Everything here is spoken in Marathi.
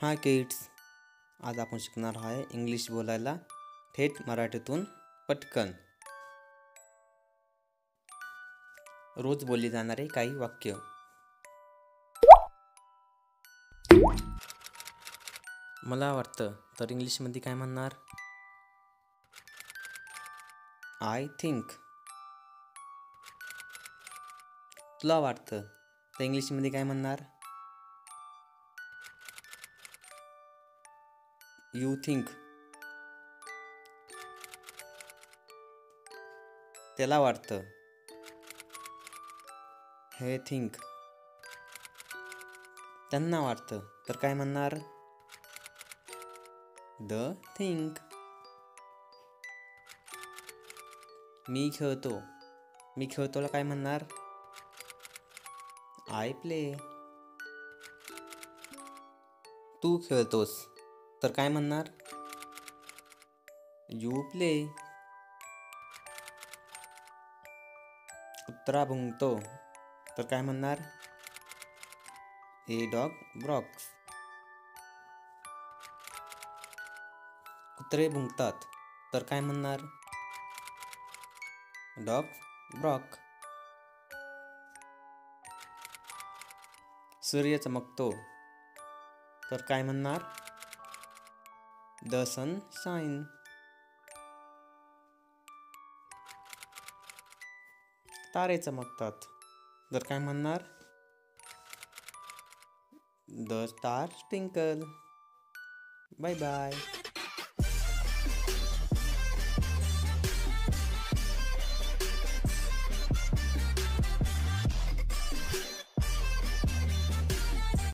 हाय किड्स, आज आपण शिकणार आहे इंग्लिश बोलायला थेट मराठीतून पटकन. रोज बोलली जाणारे काही वाक्य. मला वाटतं तर इंग्लिशमध्ये काय म्हणणार? I think. तुला वाटतं तर इंग्लिशमध्ये काय म्हणणार? You think. त्याला वाटतं. हे थिंक. त्यांना वाटतं तर काय म्हणणार? The think. मी खेळतोला काय म्हणणार? I play. तू खेळतोस तर काय म्हणणार? You play. कुत्रा भुंकतो तर काय म्हणणार? A dog barks. कुत्रे भुंकतात तर काय म्हणणार? Dog bark. सूर्य चमकतो तर काय म्हणणार? The sun shine. तारे चमकतात तर काय म्हणणार? The star twinkle. Bye bye.